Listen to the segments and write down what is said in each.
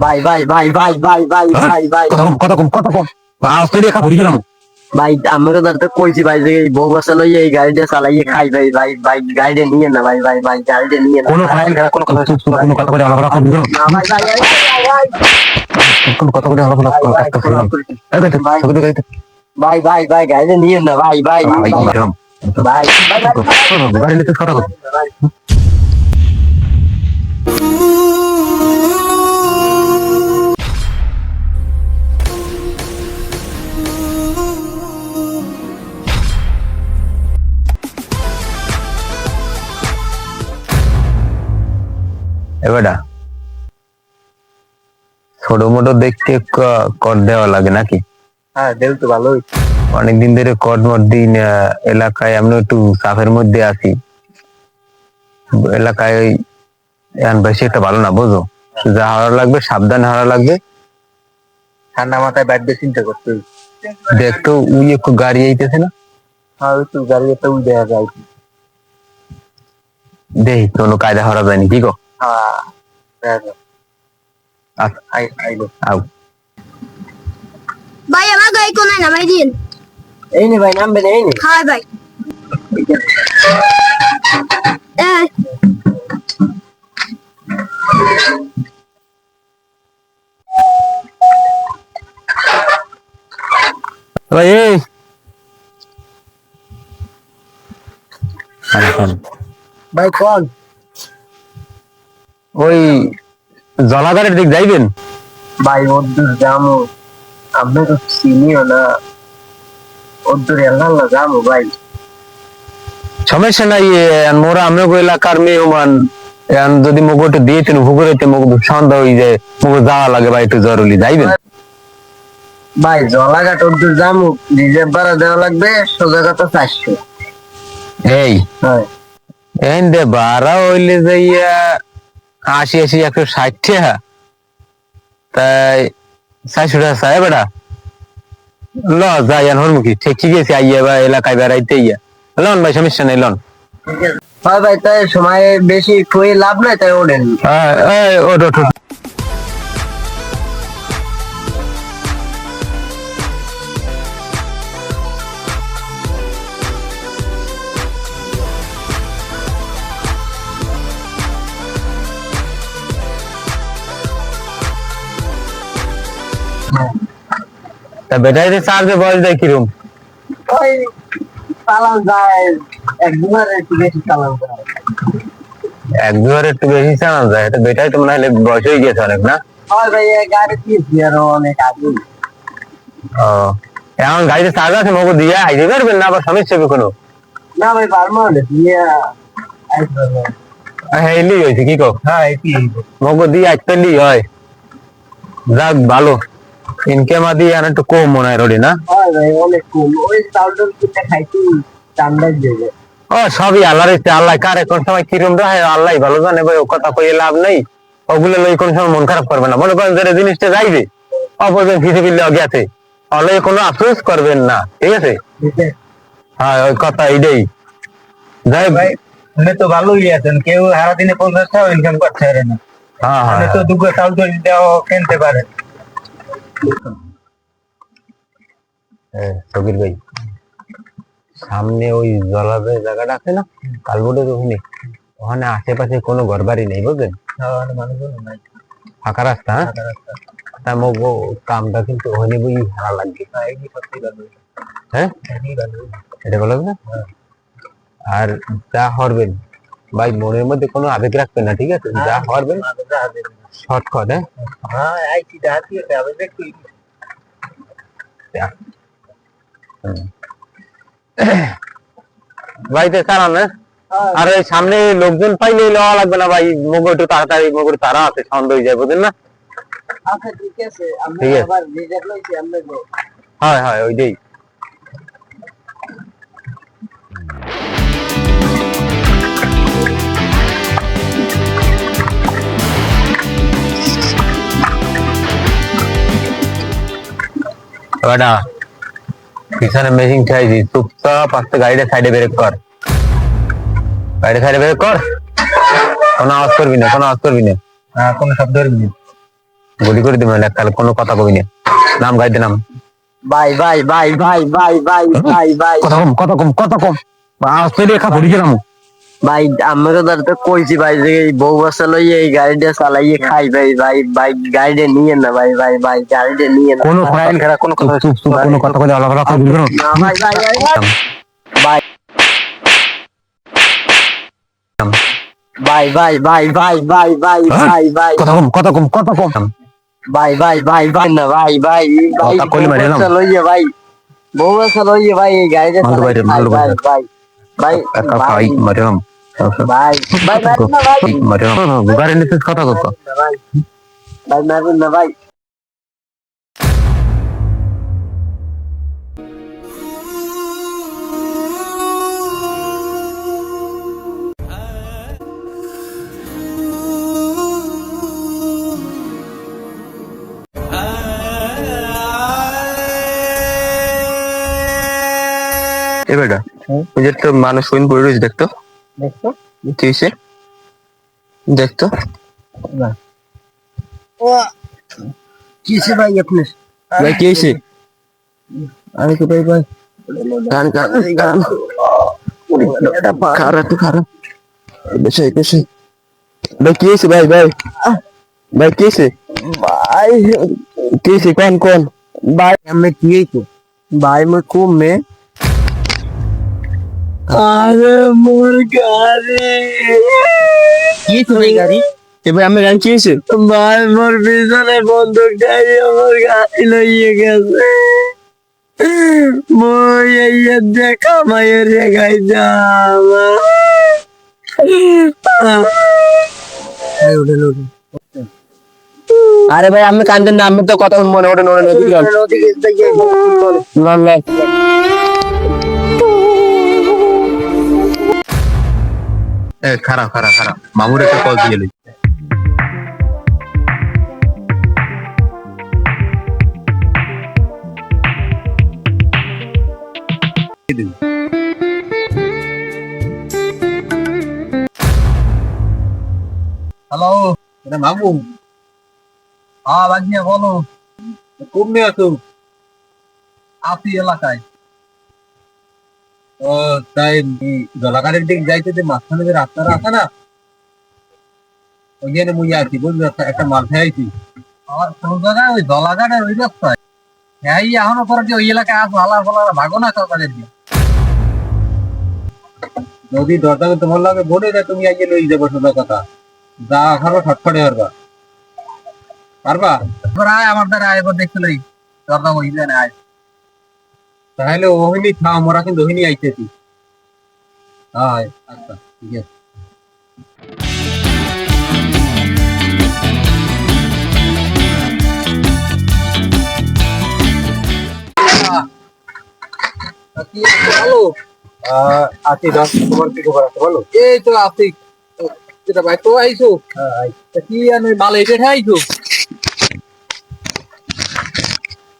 ভাই ভাই ভাই ভাই ভাই ভাই ভাই ভাই কত কম আস্তে দিয়ে খা ভরি গেলাম। ভাই আমরা তো কইছি ভাই যে এই বউ বসা লইয়া এই গাড়িটা চালাইয়ে খাই ভাই ভাই ভাই গাড়িটা নিয়ে না ভাই ভাই ভাই গাড়িটা নিয়ে না কোনো ফাইল কোনো কথা কোনো কথা বলে আলাদা রাখা দিও না ভাই ভাই ভাই কোনো কথা বলে আলাদা রাখা একটা ফিল্ম এই দেখ ছবি দেখাইতে ভাই ভাই ভাই গাড়িটা নিয়ে না ভাই ভাই ভাই গরম ভাই গাড়ি নিতে কথা কর এবারে ছোট মোটো দেখতে কর দেওয়া লাগে নাকি? হ্যাঁ দেল তো ভালোই। অনেকদিন ধরে কট মট দিন এলাকায় আমরা একটু চাপের মধ্যে আছি এলাকায় এখন বেশি একটা ভালো না বুঝো যা হারা লাগবে সাবধানে হারা লাগবে ঠান্ডা মাথায় ব্যাট চিন্তা করতে দেখতো উই একটু গাড়ি আইতেছে না হ্যাঁ ওই তো গাড়ি একটা উই দেখা যায় দেখ কোনো কায়দা হারা যায়নি কি গো হ্যাঁ আউ ভাই আমার গাড়ি কোনায় নামাই দিন। এই নে ভাই নামবে না এই নে হ্যাঁ ভাই ভাই এই ভাই কোন ওই জলাধারের দিক যাইবেন ভাই ওদ্দুর জামু আমি তো চিনিও না ওদ্দুর এলাম না জামু ভাই সমস্যা নাই মোরা আমি এলাকার মেহমান এখন যদি মগটা দিয়েছেন ভুগুরেতে মগ সন্ধ্যা হয়ে যায় মগ যাওয়া লাগে ভাই একটু জরুরি যাইবেন ভাই জলাঘাট ওদ্দুর জামু রিজার্ভ ভাড়া দেওয়া লাগবে সোজা কথা 400 এই হ্যাঁ এই দে ভাড়া হইলে যাইয়া 80 160 টাকা তাই 400 টাকা চাই বেটা ল যাই আর হরমুখী ঠিক আছে আইয়া বা এলাকায় বেড়াইতে ইয়া লন ভাই সমস্যা নেই লন হয় ভাই তাই সময় বেশি খুঁয়ে লাভ নাই তাই ওঠেন ওঠ ওঠ তা ব্যাটারিতে চার্জে বয়স দেয় কিরম ওই চালান যায় একদিনের একটু বেশি চালান যায় এক দুবার একটু বেশি চালানো যায় এটা ব্যাটারি তো মনে হলে বয়স হয়ে গেছে অনেক না হয় ভাই এই গাড়ি কিনছি আরো অনেক আগে ও এখন গাড়িতে চার্জ আছে মগো দিয়ে আইতে পারবেন না আবার সমস্যা হবে কোনো না ভাই পারবো না দিয়ে আসবে হ্যাঁ এলি হয়েছে কি কো হ্যাঁ এটি মগো দিয়ে আইতে লি হয় যাক ভালো ইনকাম আদি আর একটু কম মনে হয় রোডে না হয় ভাই অনেক কম ওই চাউল কিনে খাইছি ঠান্ডা দিয়ে ও সবই আল্লাহর ইচ্ছা আল্লাহ কারে কোন সময় কিরম রাখে আল্লাহ ভালো জানে ভাই ও কথা কইয়ে লাভ নেই ওগুলো লই কোন সময় মন খারাপ করবে না মনে করেন যে জিনিসটা যাইবে অপরজন ফিরে ফিরলে গেছে তাহলে কোনো আফসোস করবেন না ঠিক আছে হ্যাঁ ওই কথা এইটাই যাই ভাই উনি তো ভালোই আছেন কেউ সারাদিনে 50 টাকা ইনকাম করতে পারে না হ্যাঁ উনি হ্যাঁ তো দুটো চাউল তৈরি দেওয়া কিনতে পারে হ্যাঁ সবির ভাই সামনে ওই জলাশয় জায়গাটা আছে না কালবোর্ডের ওখানে ওখানে আশেপাশে কোনো ঘর বাড়ি নেই বুঝলেন ফাঁকা রাস্তা তা মগো কামটা কিন্তু ওখানে বই ভালো লাগবে হ্যাঁ এটা বলো না আর যা হরবেন ভাই মনের মধ্যে কোনো আবেগ রাখবেন না ঠিক আছে যা হরবেন শর্টকাট হ্যাঁ আইছি দাঁড়িয়ে আছে আমি দেখি ভাইতে চালান না আর ওই সামনে লোকজন পাইলে লওয়া লাগবে না ভাই মগো একটু তাড়াতাড়ি মগোর তারা আছে সন্দেহ হয়ে যায় বুঝলেন না আচ্ছা ঠিক আছে আমি ঠিক আছে। আবার রিজার্ভ লইছি আমরা হয় হয় ওইটাই ওটা পিছনে মেশিন চাইছি চুপচাপ আস্তে গাড়িটা সাইডে ব্রেক কর গাড়ি সাইডে ব্রেক কর কোনো আওয়াজ করবি না কোনো আওয়াজ করবি না কোনো শব্দ করবি না গুলি করে দিবেন এককালে, কোনো কথা কই না। নাম গাইতে নাম। ভাই ভাই ভাই ভাই ভাই ভাই ভাই ভাই কথা কম অস্ট্রেলিয়া খা পড়ি গেলাম। ভাই আমরা তো কইছি ভাই যে এই বউ বাচ্চা লইয়ে এই গাড়িটা চালাইয়ে খাই ভাই ভাই ভাই গাড়িটা নিয়ে না ভাই ভাই ভাই গাড়িটা নিয়ে না কোনো কোনো কথা কইলে আলাদা আলাদা করে দিবেন। না ভাই ভাই ভাই ভাই ভাই ভাই ভাই ভাই ভাই ভাই ভাই ভাই কথা কম ভাই ভাই ভাই ভাই না ভাই ভাই ভাই কথা কইলে মারি দিলাম। লইয়ে ভাই বউ বাচ্চা লইয়ে ভাই এই গাড়িটা মালদো চালাই মালদো ভাই ভাই ভাই একা ভাই খাই মারিলাম। ভাই ভাই ভাই না ভাই মারিলাম গাড়ি নিতে কথা কত ভাই ভাই মারবেন না ভাই এ বেটা ওই যে তো মানুষ হইন পড়ে রয়েছে দেখতো দেখছো কি হয়েছে দেখতো কিসে ভাই আপনি ভাই কি হয়েছে আমি তো ভাই ভাই গান গান গান খারাপ তো খারাপ বেশি বেশি ভাই কি হয়েছে ভাই ভাই ভাই কি হয়েছে ভাই কি হয়েছে কোন কোন ভাই আমি কি হইতো ভাই মই কম মে আরে মোর গাড়ি কি হয়েছে ভাই গাড়ি এবার আমি গান কি হয়েছে ভাই মোর পিছনে বন্দুক গাড়ি আমার গাড়ি লইয়ে গেছে মই এই দেখা মায়ের রেখাই যাম আরে ভাই আমি কান্দেন না আমি তো কথা মনে ওঠে খারাপ খারাপ খারাপ মামুর একটা কল দিয়ে লই হ্যালো এটা মামু হ্যাঁ বাগনিয়া বলো কমে আছো আপি এলাকায় ও তাই জলাগাড়ির দিক যাইতে যে মাঝখানে যে রাস্তাটা আছে না ওইখানে মুই আছি বুঝলি একটা মাল খেয়েছি আর কোন জায়গায় ওই জলাগাড়ের ওই রাস্তায় হ্যাঁ এখনো পরে যে ওই এলাকায় আসো হালা ফালা ভাগো না সরকারের দিয়ে যদি দরজা তোমার লাগে বলে দেয় তুমি আগে লই যাবো সোজা কথা যা খাবো ছটফটে পারবা পারবা এবার আয় আমার দ্বারা আয় এবার দেখতে লই দরজা ওই জানে আয় তাহলে ওহিনী থাম ওরা কিন্তু ওহিনী আইতেছি আয় আচ্ছা ঠিক আছে হ্যালো আছি দশ তোমার কি খবর আছে বলো এই তো আছি যেটা ভাই তো আইছো কি আনে মাল এটা আইছো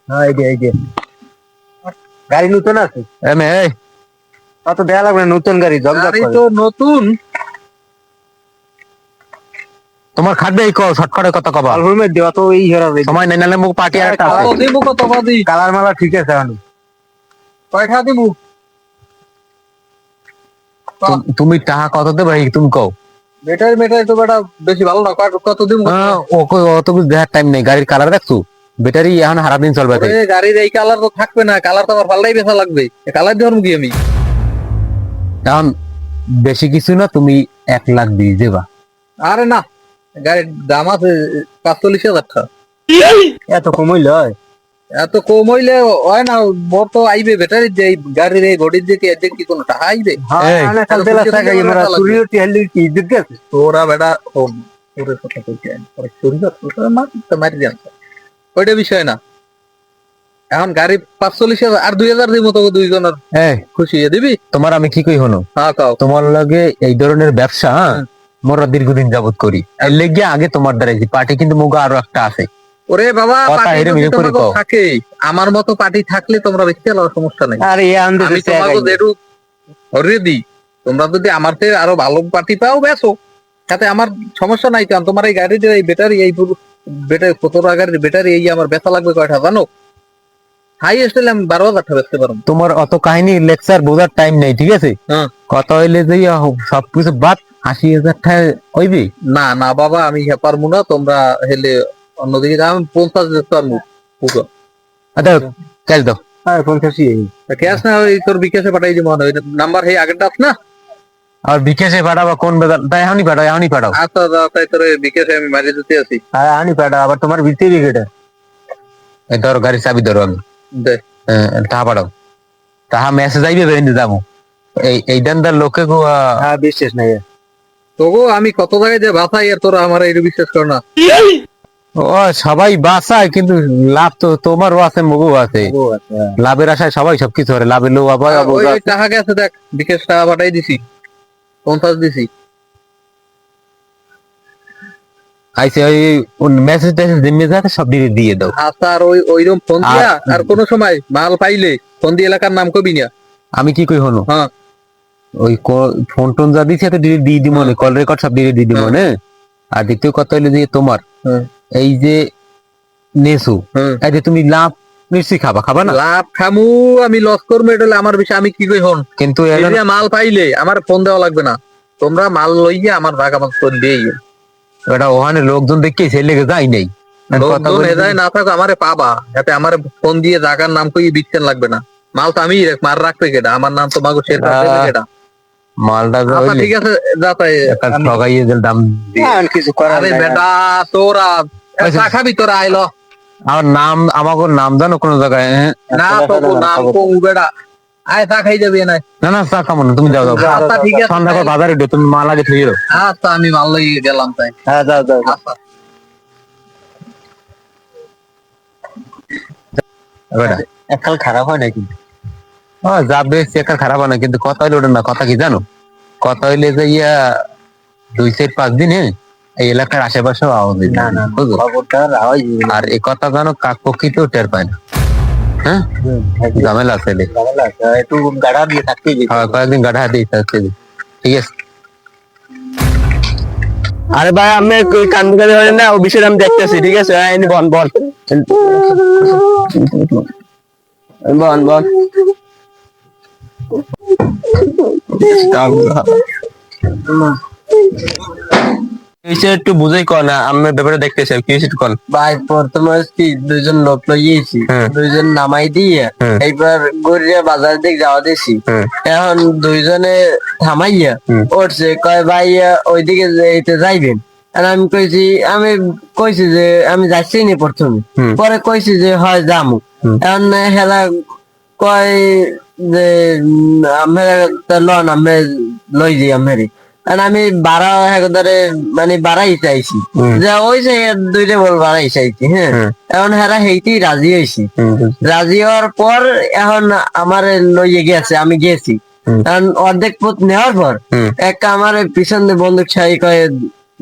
হ্যাঁ এই যে গাড়ি নতুন আছে এমে অত দেয়া লাগবে না, নতুন গাড়ি গাড়ি তো নতুন তোমার খাদ্য এই কল শর্টকাটে কথা কবা আলবামে দেওয়া তো এই হেরাবে সময় নাই নালে মুখ পার্টি আর একটা আছে কত দিব কত বাদি কালার মালা ঠিক আছে আমি কয়টা দিব তুমি টাকা কত দেবে তুমি কও ব্যাটারি তো বেটা বেশি ভালো না কত দিব অত কিছু দেখার টাইম নেই গাড়ির কালার দেখছো ব্যাটারি এখন সারা দিন চলবে তাই গাড়ির এই কালার তো থাকবে না কালার তো আমার পাল্টাই বেচা লাগবে কালার দেওয়ার কি আমি এখন বেশি কিছু না তুমি 1,00,000 দিয়ে দেবা আরে না গাড়ির দাম আছে 45,000 টাকা এত কমইল হয় এত কম হইলে হয় না বর তো আইবে ব্যাটারি যে গাড়ির এই বডির দিকে এদের কি কোনো টাকা আইবে তোরা বেটা তোর কথা কইতে মারি জানতো ওইটা বিষয় না এখন গাড়ি 45,000 আর 2,000 দিব তো দুইজনের খুশি দিবি তোমার আমি কি কই হনো হ্যাঁ কাও তোমার লগে এই ধরনের ব্যবসা মোরা দীর্ঘদিন যাবত করি আর লেগে আগে তোমার দ্বারাইছি পার্টি কিন্তু মুগা আরো একটা আছে ওরে বাবা কথা পার্টি হেরে যদি মিলে করে তোমাকে কও। থাকে আমার মতো পার্টি থাকলে তোমরা বেশি আলাদা সমস্যা নাই আরে আমি তোমাকে যেটু রেডি তোমরা যদি আমার থেকে আরো ভালো পার্টি পাও বেসো তাতে আমার সমস্যা নাই কারণ তোমার এই গাড়ির এই ব্যাটারি এই ব্যাটারি 17 গাড়ির ব্যাটারি এই আমার বেচা লাগবে কয়টা জানো? হাইয়েস্ট হলে আমি 12,000 বেচতে পারবো। তোমার অত কাহিনী লেকচার বোঝার টাইম নেই, ঠিক আছে? হ্যাঁ। কথা হইলে যে সবকিছু বাদ 80,000 টাকা হইবে। না না বাবা, আমি পারবো না, তোমরা হেলে অন্যদিকে যাও, আমি 50 বেচতে পারবো। বুঝো? আচ্ছা ক্যাশ দাও। হ্যাঁ 50 ক্যাশ না, ওই তোর বিকাশে পাঠাই দিব, নাম্বার হে আগেরটা আছে না? আর বিকাশে পাঠাবা কোন বেদার? তাই এখনই পাঠাও, এখনই পাঠাও। আচ্ছা তাই তোর বিকাশে আমি মারিয়ে দিতে আছি। হ্যাঁ এখনই পাঠাও। আবার তোমার ভিতরে গেটে এই ধরো গাড়ির চাবি ধরো আমি দে। টাকা পাঠাও। তাহা মেসেজ আইবে বেরিয়ে যাবো। এই ডান্দার লোকে গো বিশ্বাস নাই। তবু আমি কত জায়গায় যে বাসাই আর তোরা আমার এই বিশ্বাস কর না। ও সবাই বাসায়, কিন্তু লাভ তো তোমারও আছে, মগু আছে। লাভের আশায় সবাই সবকিছু করে, লাভের লোক আবার ওই টাকা গেছে দেখ, বিকাশ টাকা পাঠাই দিছি, 50 দিছি। আইসে ওই মেসেজ টেসেজ জিম্মে যাতে সব দিয়ে দাও। আচ্ছা, আর ওইরকম ফোন দিয়া আর কোন সময় মাল পাইলে ফোন দিয়ে এলাকার নাম কবি না। আমি কি কই হনো, হ্যাঁ ওই ফোন টোন যা দিচ্ছে তো দিয়ে দিব, কল রেকর্ড সব দিয়ে দিব। আর দ্বিতীয় কথা হলো যে তোমার এই যে নেসু, এই যে তুমি লাভ নিশ্চয়ই খাবা না? লাভ খামু, আমি লস করবো, এটা হলো আমার বিষয়, আমি কি কই হন। কিন্তু এই যে মাল পাইলে আমার ফোন দেওয়া লাগবে না, তোমরা মাল লইয়া আমার জায়গা মাল ফোন দিয়ে এটা ওখানে লোকজন দেখে সেই লেগে যাই নাই। লোকজন এদায় না থাকো, আমারে পাবা, যাতে আমার ফোন দিয়ে জায়গার নাম কই বিচ্ছেন লাগবে না। মাল তো আমি মার রাখবে কেটা, আমার নাম তো মাগো শের রাখবে কেটা। মালটা আচ্ছা ঠিক আছে, যা তাই ঠগাইয়ে দিল দাম দিয়ে। কিছু করার আরে নাই। বেটা তোরা চা খাবি, তোরা আইলো আমার নাম, আমাকে নাম জানো কোন জায়গায়? না তো নাম কম বেটা, আয় চা খাই যাবি না। না চা খাবো না, তুমি যাও আচ্ছা ঠিক আছে, সন্ধ্যা করে বাজারে ঢো, তুমি মাল আগে থুয়ে দাও। আচ্ছা আমি মাল লই গেলাম তাই। হ্যাঁ যাও যাও। আচ্ছা এককাল খারাপ হয় না কিন্তু, যাবে একটা খারাপ হয় না, কিন্তু কথা হইলে ওটা না। কথা কি জানো? কথা হইলে যে 2-5 দিন এই এলাকার আশেপাশেও আওয়াজ দিই না, আর এই কথা জানো কাক পক্ষিতেও টের পায় না। হ্যাঁ ঝামেলা আছে, একটু গাড়া দিয়ে থাকতে কয়েকদিন গাড়া দিয়ে থাকতে। ঠিক আছে। আরে ভাই আমি কান্দুকালি হয় না, ও বিষয়টা আমি দেখতেছি, ঠিক আছে? বল বল বল বল। একটু বুঝাই কর না, আমি ব্যাপারে দেখতেছি কি হয়েছে একটু কর। ভাই প্রথমে কি দুইজন লোক লইয়েছি, দুইজন নামাই দিয়ে এইবার গড়িয়া বাজার দিকে যাওয়া দিছি। এখন দুইজনে থামাইয়া উঠছে, কয় ভাই ওইদিকে যেতে যাইবেন? আর আমি কইছি যে আমি যাচ্ছি নি প্রথমে, পরে কইছি যে হয় যামু। এখন হেলা কয় যে আমরা লন আমি লই যাই আমি, আর আমি বাড়া একবারে মানে বাড়াই চাইছি, যে ওই যে দুইটা বল বাড়াই চাইছি। হ্যাঁ এখন হেরা হেইতেই রাজি হয়েছি। রাজি হওয়ার পর এখন আমার লইয়ে গেছে, আমি গেছি। কারণ অর্ধেক পথ নেওয়ার পর একটা আমার পিছনে বন্দুক ছাই কয়ে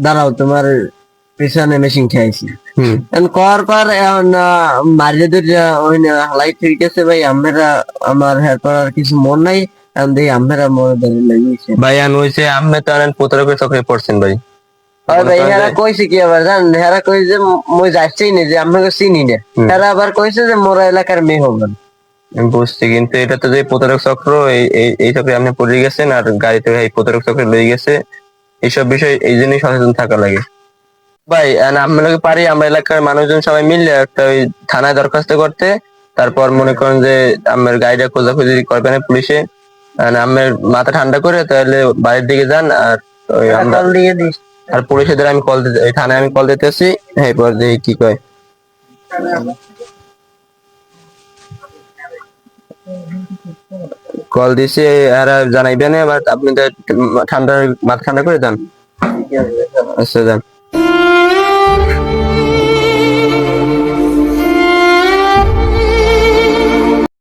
দাঁড়াও, তোমার পিছনে মেশিন খাইছি। করার পর এখন মারিয়ে দুই হালাই ঠিক আছে ভাই, আমরা আমার হ্যাঁ করার কিছু মন নাই, আমরা মনে ধরে লাগিয়েছি। ভাই হইছে আমি তো আনেন 15 চক্রে পড়ছেন ভাই। ভাই হেরা কইছে কি আবার জানেন? হেরা কইছে যে মই যাচ্ছি না, যে আপনাকে চিনি না। হেরা আবার কইছে যে মোরা এলাকার মেয়ে হবেন। আমি বুঝছি, কিন্তু এটা তো যে 15 চক্র, এই চক্রে আপনি পড়ে গেছেন, আর গাড়িতে এই 15 চক্রে লয়ে গেছে। এইসব বিষয় এই জন্যই সচেতন থাকা লাগে ভাই। আমরা পারি আমরা এলাকার মানুষজন সবাই মিলে একটা ওই থানায় দরখাস্ত করতে, তারপর মনে করেন যে আমার গাড়িটা খোঁজাখুঁজি করবেন পুলিশে। আমার মাথা ঠান্ডা করে তাহলে বাড়ির দিকে যান, আর ওই আমরা আর পুলিশেদের আমি কল দিতে, থানায় আমি কল দিতেছি। এরপর দেখি কি কয়। কল দিছি আর জানাইবেন, এবার আপনি ঠান্ডা মাথা ঠান্ডা করে যান। আচ্ছা যান।